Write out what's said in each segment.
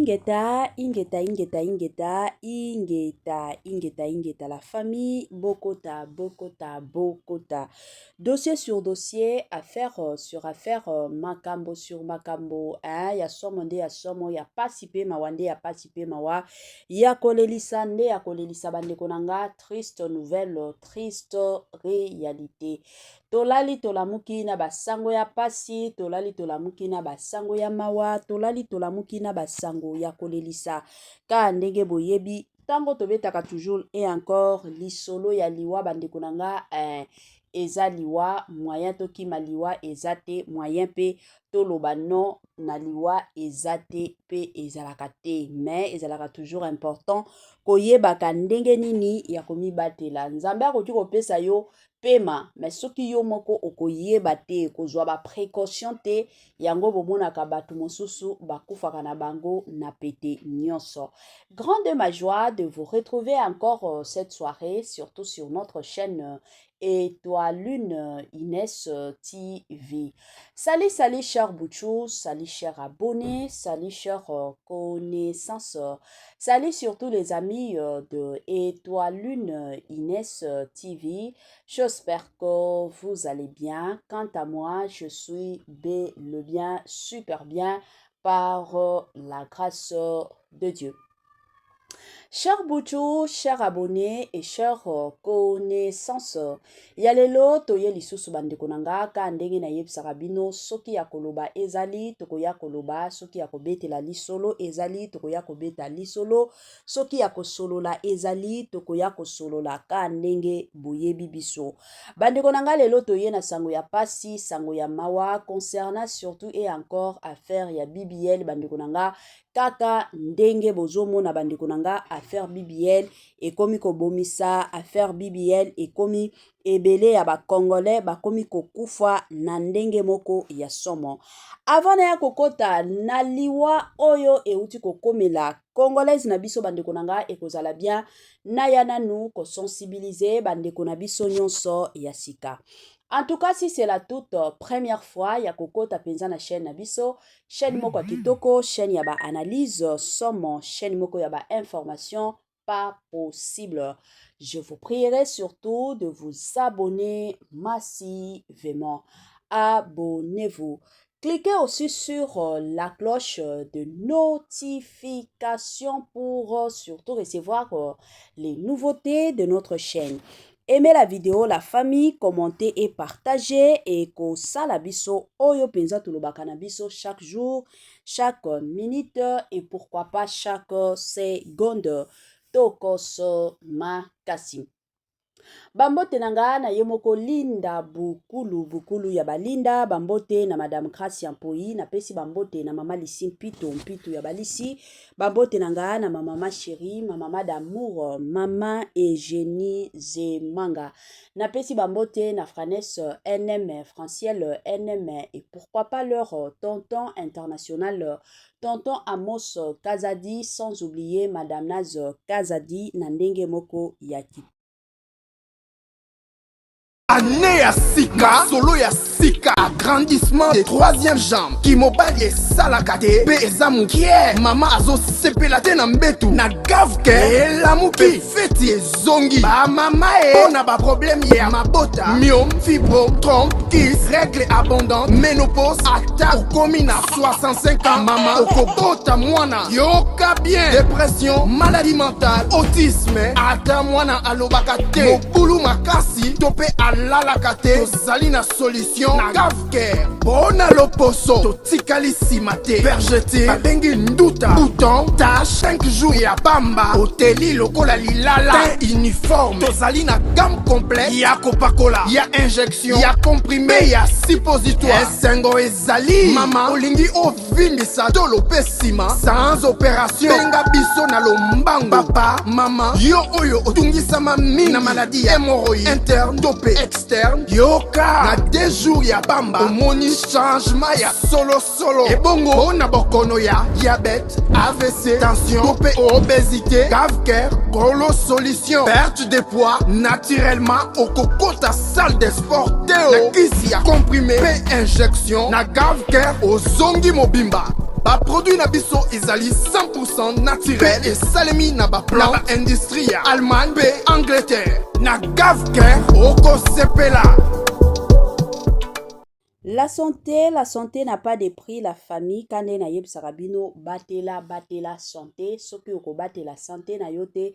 Ingeta, la famille, Bokota. Dossier sur dossier, affaire sur affaire, Makambo sur Makambo, hein, ya somonde, ya somo, ya pasipe mawande, ya pasipe mawa, ya kolelisa nde, ya kolelisa bande konanga, triste nouvelle, triste réalité. Tolali tolamuki na basango ya pasi, tolali tolamuki na basango ya mawa, tolali tolamuki na basango ya kolelisa. Ka ndenge boyebi, tango tobetaka toujours et encore, lisolo ya liwa bande konanga, eza liwa, moyen toki maliwa ezate, moyen pe toloba non na liwa ezate pe ezalaka te. Mais ezalaka toujours important koyebaka ndenge nini ya komibatela. Nzambe akoki kopesa yo pema, mais soki yo moko okoyeba te, kozwa ba précaution te, yango bomonaka batu mosusu bakufaka na bango na pete nyonso. Grande ma joie de vous retrouver encore cette soirée, surtout sur notre chaîne Étoile Lune Inès TV. Salut chers Bouchou, salut chers abonnés, salut chers connaissances, salut surtout les amis de Étoile Lune Inès TV. J'espère que vous allez bien. Quant à moi, je suis bien, super bien par la grâce de Dieu. Chers Bouchou, chers abonnés et chers connaissances, yalelo toye lisusu bandeko nanga ka ndenge na yebisaka bino soki ya koloba ezali tokoya koloba, soki ya kobetela lisolo ezali tokoya kobeta lisolo, soki ya kosolola ezali tokoya kosolola ka ndenge boyebi biso. Bandeko nanga lelo toye na sango ya pasi, sango ya mawa concernant surtout et encore affaire ya BBL bandeko nanga. Kaka ndenge bozomo na bandeko nanga affaire BBL ekomi kobomisa, affaire BBL ekomi ebele ya ba Congolais bakomi kokufa na ndenge moko ya somo. Avant na ya kokota na liwa oyo euti kokomela Congolaise na biso bandeko nanga ekozala bien na ya nanu ko sensibiliser bandeko na biso nyonso ya sika. En tout cas, si c'est la toute première fois, ya kokota penza na chaîne Nabiso, chaîne moko kitoko, chaîne yaba analyse, somme, chaîne moko yaba information, pas possible. Je vous prierai surtout de vous abonner massivement. Abonnez-vous. Cliquez aussi sur la cloche de notification pour surtout recevoir les nouveautés de notre chaîne. Aimez la vidéo, la famille, commentez et partagez et ko salabiso oyo penza tulobaka na biso chaque jour, chaque minute et pourquoi pas chaque seconde. Tokos makasi. Bambote nanga na yemoko linda bukulu ya balinda, bambote na madame Gracia Mpoi, na pesi bambote na mama Lisi Mpito ya balisi, bambote nanga na mama chérie, mama d'amour, mama Eugénie Zemanga, na pesi bambote na Franesse NM, Franciel NM et pourquoi pas leur tonton international, tonton Amos Kazadi, sans oublier madame Naz Kazadi na ndenge moko yaki. Année à Sika, solo ya Sika, agrandissement des troisième jambes, Kimobali et Salakate, Bezamu Kier, Mama Azo Sepelate Nambetu, na Gavke, et la Mouki, Feti et Zongi, Ba Mama et on a pas problème ya Mabota, Myome, Fibro, Trompe, Kiss, règles abondantes, Ménopause, attaque, commune à 65 ans, Mama, Okobota, Mwana, Yoka bien, dépression, maladie mentale, autisme, Ata Mwana Alobakate, Mokulu Makasi, Topé à Lalakate, tozali na solution na Gavker, bona loposo, totikali simate, vergete, babengi nduta, bouton, tache, 5 jours ya bamba, hoteli lokola lilala, teint uniforme, tozali na gamme complet, ya kopakola, ya injection, ya comprimé, ya suppositoire, esengo ezali, mama, olingi ovindisa, tolo pesima, sans opération, benga biso na lombango, papa, mama, yo oyo, otungisama mingi, na maladie, hémorroïde, interne, topé, externe, yoka na 2 jours ya bamba omoni changement ya solo ebongo ona bokono ya diabète, AVC, tension, topé obésité, Gavker, Golo solution, perte de poids naturellement au kokota salle de sport teo na kisi ya comprimé pe injection na Gavker ozongi mobimba baproduit na biso ezali 100% naturel esalemi na baplan industrie ya Allemagne mpe Angleterre na Gavker okosepela. La santé n'a pas de prix. La famille, quand on a sarabino, batela santé. Soki oko batela santé na yote,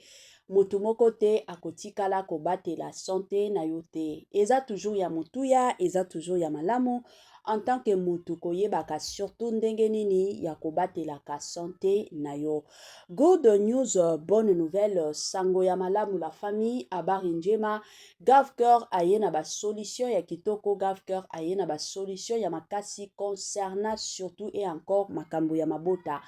mutumoko te akotikala ko batela santé na yote. Eza toujours ya mutuya, eza toujours ya malamu. En tant que mutu koyebaka surtout ndenge nini ya kobatelaka santé na yo. Good news, bonne nouvelle, sango ya malamu la famille, habari njema, Gavker aye na ba solution ya kitoko, Gavker aye na ba solution ya makasi concernant surtout et encore makambo ya mabota.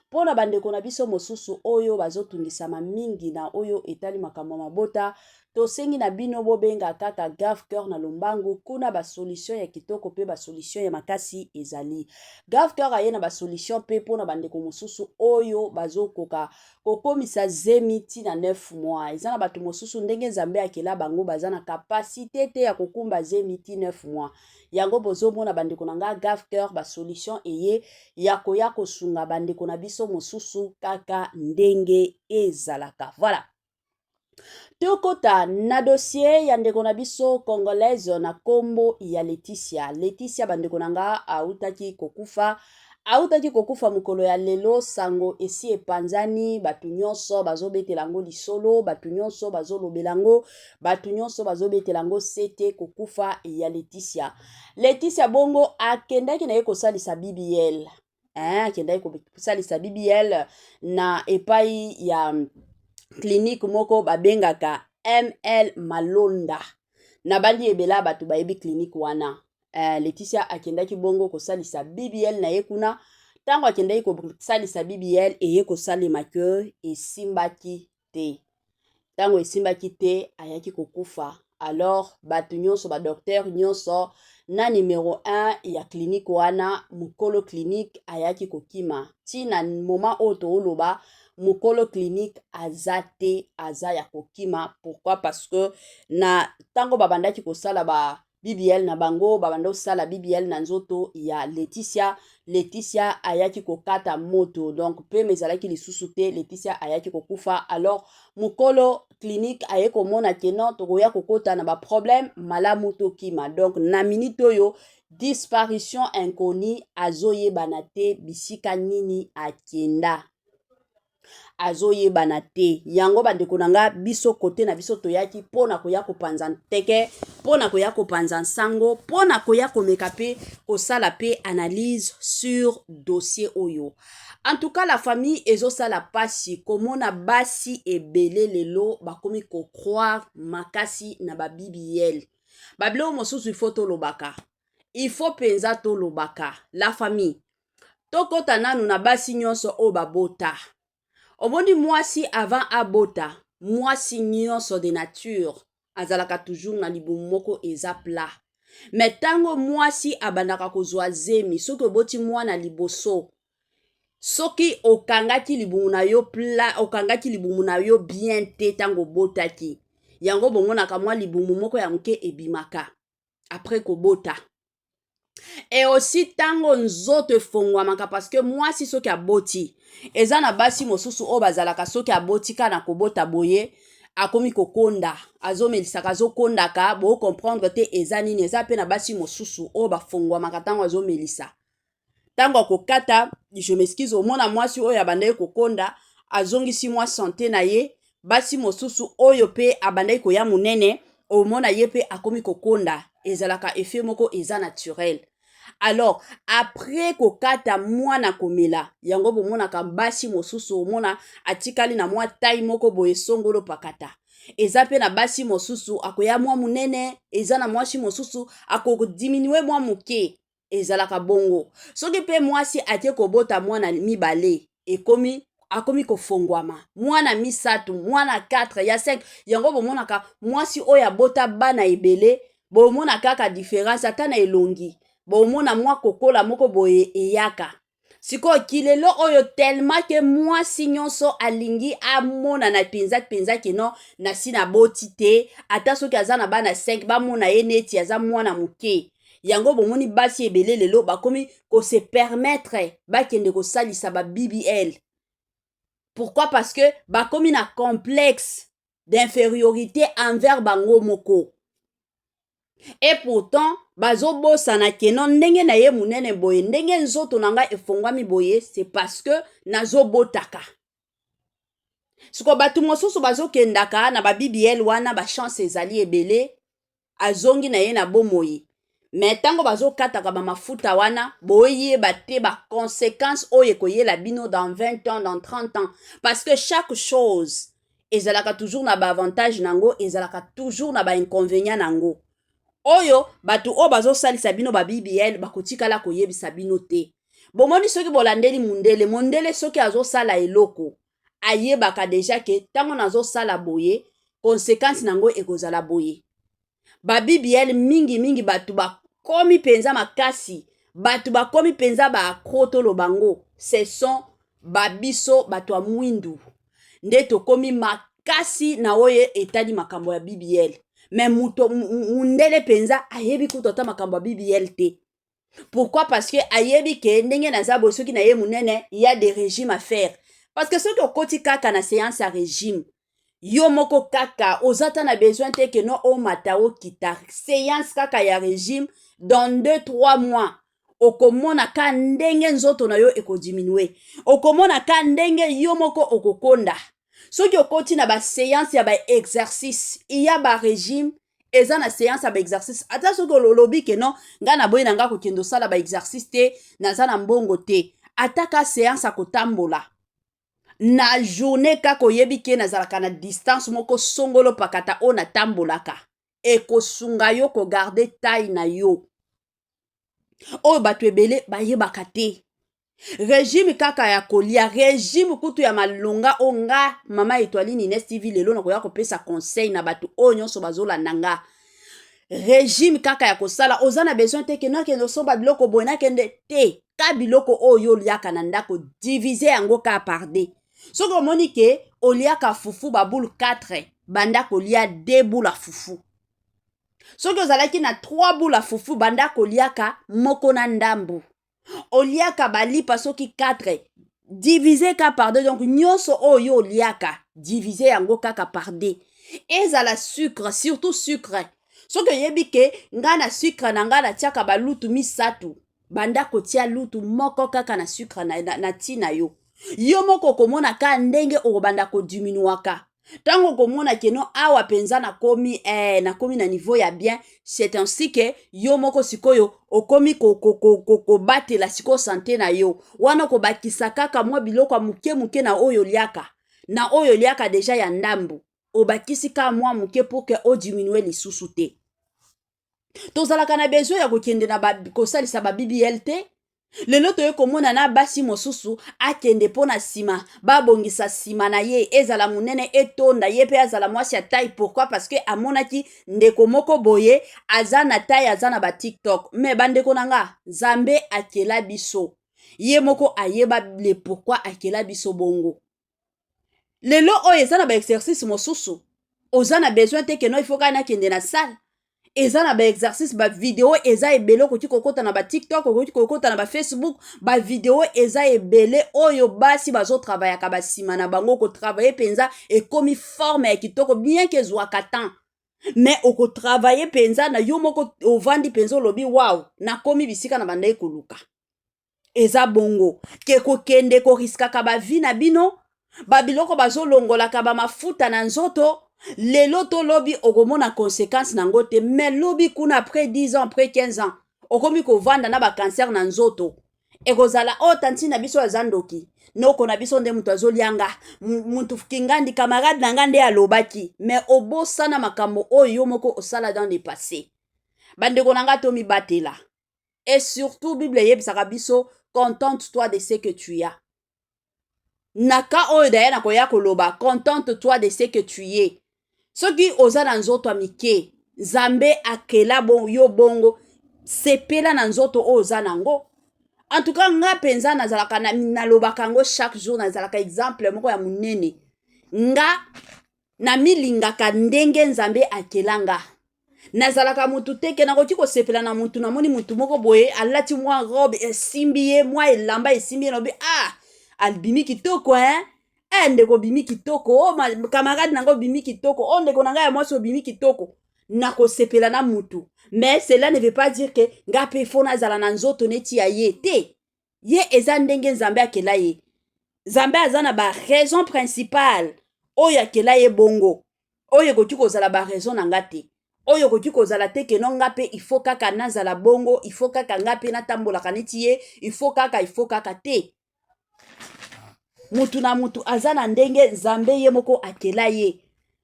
Pona bandeko na biso mosusu oyo bazotundisama mingi na oyo etali makambo mabota, tosengi na bino bobenga kaka Gavker na lombangu kuna ba solution ya kitoko pe ba solution ya makasi ezali. Gavker aye na ba solution pe pona bandeko mosusu oyo bazokoka kokomisa zemiti na 9 mois. Ezana batu mosusu ndenge nzambe akela bango bazana capacité te ya kokumba zemiti 9 mois. Yango bozomona bandeko na nga Gavker ba solution eye ya kosunga bandeko na biso mosusu kaka ndenge ezalaka. Voilà. Tokota na dossier ya ndeko na biso congolaise na kombo ya Laetitia. Laetitia bandeko na nga autaki kokufa mukolo ya lelo sango esi epanzani batu nyonso bazobetelango lisolo, batu nyonso bazolobelango, batu nyonso bazobetelango sete kokufa ya Laetitia. Laetitia bongo akendaki na ye kosalisa BBL. Akendaki kosalisa BBL na epai ya clinique moko babengaka ML Malonda. Na bandi ebela batu bayebi clinique wana. Laetitia akendaki bongo kosalisa BBL na ye kuna. Tango akendaki kosalisa BBL eye kosalema ke esimbaki te. Tango esimbaki te ayaki kokufa. Alors batu nyonso ba docteur nyonso na numéro 1 ya clinique wana mukolo clinique ayaki kokima. Ti na moment oto oloba mukolo clinique azate aza ya kokima. Pourquoi? Parce que na tango babandaki kosala ba BBL na bango babando sala BBL na nzoto ya Laetitia ayaki kokata moto. Donc pe mezalaki lisusu te Laetitia ayaki kokufa. Alors mukolo clinique aye komona keno tokoya kokota na ba problème malamu to kima. Donc na minute oyo disparition inconnue azoyebana te bisika nini akenda. Azoyebana te. Yango bandeko na nga biso kote na biso toyaki pona koya kopanza nteke, pona koya kopanza sango, pona koya komeka pe kosala pe analyse sur dossier oyo. En tout cas la famille ezosala pasi komona basi ebele lelo bakomi ko croire makasi na ba BBL. Bablo mosusu il faut tolobaka. Il faut penza tolobaka. La famille tokota nanu na basi nyonso o babota. Omondi mwasi avant abota, mwasi nyonso de nature, azalaka toujours na libumu moko eza pla. Mais tango mwasi abandaka kozwa zemi, soki oboti mwana liboso, soki okangaki libumu na yo pla, okangaki libumu na yo bien te tango botaki. Yango bomonaka mwa libumu moko ya muke ebimaka, après kobota. Et aussi tango nzoto efongwamaka parce que mwasi soki aboti eza na basi mosusu o bazalaka soki aboti kana kobota boye akomi kokonda azomelisaka azokondaka bo comprendre te eza nini eza pe na basi mosusu o bafongwamaka tango azomelisa tango akokata je m'excuse omona mwasi oyo abandaki kokonda azongisi mwa santé na ye basi mosusu oyo pe abandaki koya munene omona ye pe akomi kokonda ezalaka effet moko eza naturel. Alors, après kokata mwana komela, yango bomonaka basi mosusu omona atikali na mwa taille moko boye songolo pakata. Eza pe na basi mosusu akoya mwa munene, eza na mwasi mosusu akodiminuer mwa muke, ezalaka bongo. Soki pe mwasi atie kobota mwana mibale, akomi kofongwama. Mwana misatu, mwana 4, ya 5, yango bomonaka mwasi oya bota bana ebele, bomona kaka différence ata na elongi. Bomona mwa kokola moko boye eyaka. Siko kilelo oyo tellement ke mwasi nyonso alingi amona na penza keno na sina boti te ata soki aza na bana 5 bamona ye neti aza mwana muke. yango bomoni basi ebele lelo bakomi ko se permettre bakende ko salisa ba BBL. Pourquoi? Parce que bakomi na complexe d'infériorité envers bango moko. Et pourtant bazobosana keno ndenge na ye munene boye ndenge nzoto nanga efongwami boye, c'est parce que nazobotaka. Siko batu mosusu bazokendaka na ba BBL wana ba chance ezali ebele azongi na ye na bomoi. Mais tango bazokataka ba mafuta wana boye bate ba conséquences oye koyela bino dans 20 ans, dans 30 ans, parce que chaque chose ezalaka toujours na ba avantage nango, ezalaka toujours na ba inconvénient nango. Oyo batu o bazosalisa bino ba BBL bakotikala koyebisa bino te. Bomoni soki bolandeli mondele soki azosala eloko ayebaka deja ke tango nazosala boye conséquence nango ekozala boye. Ba BBL mingi batu bakomi penza makasi, batu bakomi penza ba akrotolo bango, ce sont babiso batu ya mwindu nde tokomi makasi na oye etali makambo ya BBL. Mais mundele penza ayebi kutota makambo ya BBL te. Pourquoi? Parce que ayebi ke ndenge naza boye soki na ye munene, il y a des régimes à faire. Parce que soki okoti kaka na séance à régime, yo moko kaka ozata na besoin te ke no o matao kita séance kaka ya régime dans 2-3 mois. Okomona ka ndenge nzoto na yo ekodiminuer. Okomona ka ndenge yo moko okokonda. Soki okoti na ba séance ya ba exercice, il y a ba régime eza na séance ya ba exercice. Ata soki olobi ke non nga na boye na nga kokendo sala ba exercice te, naza na mbongo te. Ata ka séance akotambola. Na journée kaka oyebi ke nazalaka na distance moko songolo pakata o na tambolaka. Ekosunga yo ko garder taille na yo. Oyo batu ebele bayebaka te. Régime kaka ya kolia, régime kutu ya malonga onga mama Etoiline Ines TV lelo na koya kopesa conseil na batu oyo nyonso bazolanda nga. Régime kaka ya kosala ozana besoin te ke na kende somba biloko boye na kende te. Ka biloko oyo liaka na ndako diviser yango ka par deux. Soko omoni ke oliaka fufu ba boule 4 banda kolia 2 boules à fufu. Soki ozalaki na 3 boules à fufu banda koliaka moko na ndambu. Oliaka balipa soki 4 divisé ka par 2, donc nyonso oyo oliaka divisé yango kaka par 2. Ezala sucre, surtout sucre. Soki yebi ke nga na sucre na nga na tiaka balutu misatu banda kotia lutu moko kaka na sucre na tina yo. Yo moko komona ka ndenge okobanda ko diminuaka. Tango komona keno awa penza na komi na niveau ya bien, c'est ainsi que yo moko sikoyo okomi ko batela siko santé na yo. Wana ko bakisa kaka mwa biloko muke na oyo liaka. Na oyo liaka deja ya ndambu. Obakisi ka mwa muke pour que o diminuer lisusu te. Tozalaka na besoin ya kokende na kosalisa ba BBL te. Lelo toye komona na basi mosusu akende pona sima babongisa sima na ye ezala munene etonda ye pe azala mwasi ya taille. Pourquoi? Parce que amonaki ndeko moko boye aza na taille aza na ba TikTok. Mais bandeko nanga Zambe akela biso ye moko ayeba le pourquoi akela biso bongo. Lelo oyo eza na ba exercice mosusu oza na besoin te ke no il faut kana kende na salle. Eza na ba exercice ba vidéo eza ebele ko kokota na ba TikTok ko kokota na ba Facebook ba vidéo eza ebele oyo basi bazo travailler ka ba sima na bango ko travailler penza et komi forme ya kitoko bien que zwa katan. Mais oko travailler penza na yo moko ovandi penza lobi wow na komi bisika na banda ekoluka. Eza bongo ke ko kende ko riska ka ba vie na bino ba biloko bazo longola ka ba mafuta na nzoto. Lelo to lobi okomona conséquence nango te, mais lobi kuna après 10 ans, après 15 ans, okomi ko vanda na ba cancer na nzoto. Ekozala o tanti na biso azandoki. Noko na biso nde mutu azolianga, mutu kingandi camarade na ngande alobaki, mais obosana makambo oyo moko osala dans le passé. Bandeko nanga to mi batela. Et surtout Bible yebisaka biso, contente-toi de ce que tu as. Naka oyo daya na koya koloba, contente-toi de ce que tu es. Soki oza na nzoto amike, Zambe akela bon yo bongo, sepela na nzoto oza nango. En tout cas, nga penza nazalaka na lobaka ngo chaque jour nazalaka exemple moko ya munene. Nga na milingaka ndenge Nzambe akelanga. nazalaka mutu te ke nakoki kosepela na mutu namoni mutu moko boye alati mwa robe esimbi ye mwa elamba esimbi ye lobi albimi kitoko ndeko bimi kitoko camarade nango bimi kitoko ndeko nanga ya mwasi obimi kitoko nakosepela na mutu. Mais cela ne veut pas dire que nga pe fo nazala na nzoto neti ya ye te. Ye eza ndenge nzambe akela ye. Nzambe aza na ba raison principale oyo akela ye bongo. Oyo koki kozala ba raison na nga te. Oyo koki kozala te ke no nga pe il faut kaka nazala bongo, il faut kaka nga pe natambolaka neti ye, il faut kaka te. Mutu na mutu aza na ndenge nzambe ye moko akela ye.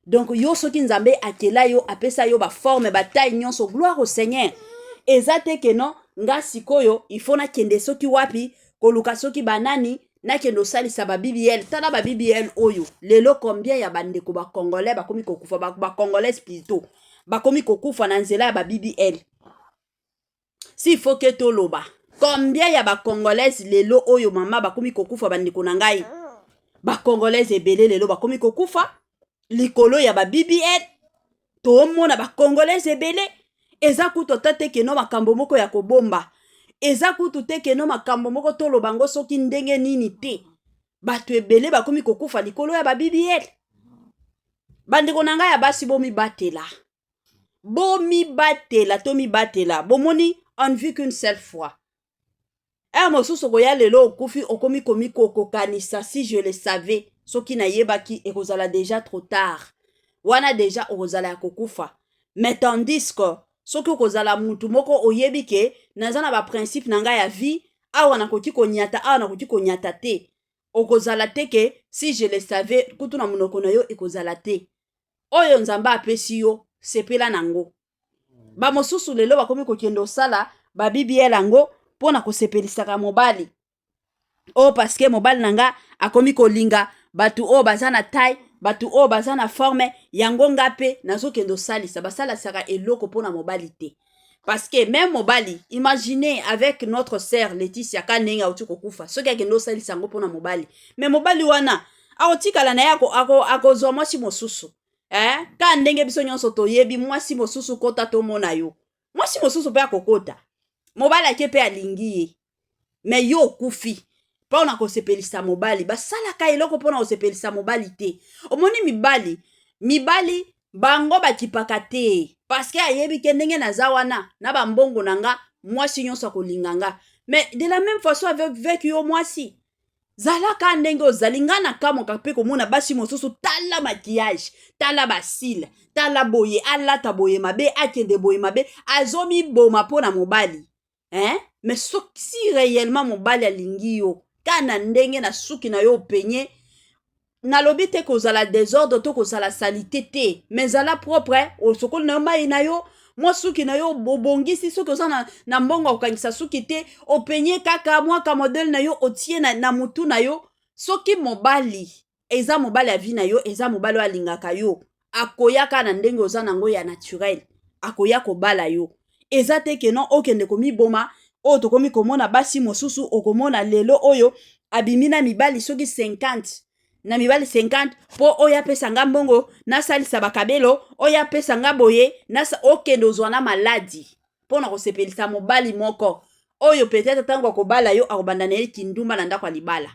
Donc yo soki nzambe akela yo apesa yo ba forme ba taille nyonso, gloire au Seigneur. Eza te ke non nga sikoyo il faut na kende soki wapi koluka soki banani na kendo salisa ba BBL tala ba BBL oyo lelo combien ya bandeko ba congolais ba komi kokufa ba congolais plutôt ba komi kokufa na nzela ya ba BBL. Si il faut que toloba combien ya ba congolais lelo oyo mama ba komi kokufa bandeko na ngai ba congolais ebele lelo ba komi kokufa likolo ya ba BBL to mona ba congolais ebele eza kutu tate ke no makambo moko ya kobomba eza kutu te ke no makambo moko tolo bango soki ndenge nini te bato ebele ba komi kokufa likolo ya ba BBL. Bandeko na ngai ya basi bomi batela to mi batela bomoni on vit qu'une seule fois. Mosusu koya lelo okufi okomi komi kokokanisa si je le savais soki na yebaki ekozala déjà trop tard wana déjà okozala ya kokufa. Mais tandis que soki okozala mutu moko oyebi ke naza na ba principe na ngai ya vie awa nakoki konyata te okozala te ke si je le savais kutu na monoko na yo ekozala te. Oyo nzamba apesi yo sepela nango. Ba mosusu lelo bakomi kokendo sala ba BBL yango pona kosepelisaka mobali. Parce que mobali nanga akomi kolinga batu baza na taille, batu baza na forme, yango nga pe nazokendo salisa basala saka eloko pona mobali te. Parce que même mobali, imaginez avec notre sœur Laetitia kanenga uti kokufa, soki akendo salisa yango pona mobali. Mais mobali wana aotikala na yako akozwa mwasi mosusu. Ka ndenge biso nyonso toyebi mwasi mosusu kota to mona yo. Mwasi mosusu pe akokota. Mobali ake pe alingi ye. Mais yo kufi. Pona kosepelisa mobali. Basalaka eloko pona kosepelisa mobali te. Omoni mibali bango bakipaka te. Parce que ayebi ke ndenge naza wana na bambongo nanga mwasi nyonso akolinganga. Mais de la même façon avec yo mwasi. Zalaka ndenge ozalinga na kamoka pe komona basi mosusu tala maquillage, tala basile, tala boye, alata boye mabe, akende boye mabe, azomi boma pona mobali. Mais si réellement mobali alingi yo, kana ndenge na suki na yo penye, na lobi te kozala désordre to kozala salité te, mais zala propre, osokoli na yo mai na yo, mwa suki na yo bobongisi soki oza na mbongo okangisa suki te openye kaka mwa ka modele na yo otie na mutu na yo. Soki mobali eza mobali ya vi na yo, eza mobali alingaka yo, akoyaka na ndenge oza nango ya naturel, akoya kobala yo. Eza te ke non okende komiboma oyo tokomi komona basi mosusu okomona lelo oyo abimi na mibali soki 50 na mibali 50 po oya pesa nga mbongo na salisa bakabelo oya pesa nga boye na okende ozwa na maladi pona kosepelisa mobali moko oyo peut-être tango akobala yo akobanda na ye kindumba na ndako libala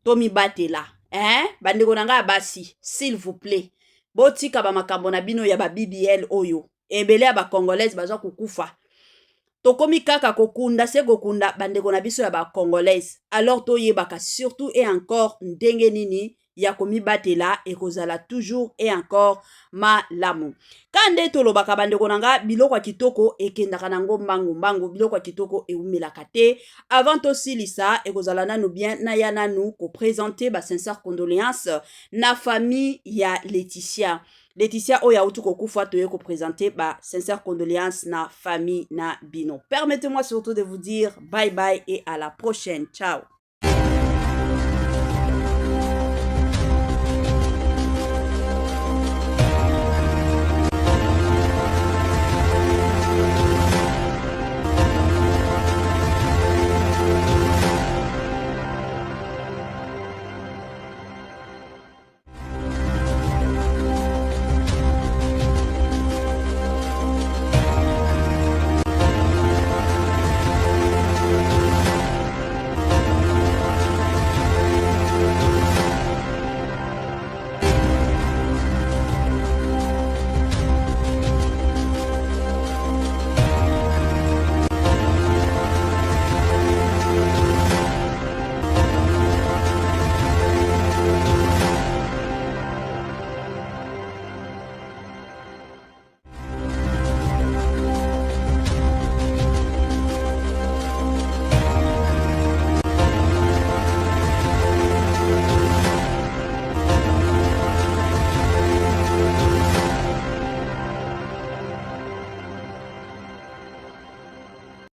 to mibatela. Bandeko na nga basi s'il vous plaît botika ba makambo na bino ya ba BBL oyo ebele ya ba congolaise bazwa kukufa. Tokomi kaka kokunda se kokunda bandeko na biso ya ba congolaise. Alors toyebaka surtout et encore ndenge nini ya komi batela ekozala toujours et encore malamu. Kande tolobaka bandeko nanga biloko ya kitoko ekendaka nango mbangu biloko ya kitoko eumelaka te. Avant tosilisa ekozala nanu bien na ya nanu ko présenter ba sincère condoléances na famille ya Laetitia oya utu kokufa toye ko présenter ba sincère condoléances na famille na bino. Permettez-moi surtout de vous dire bye bye et à la prochaine. Ciao.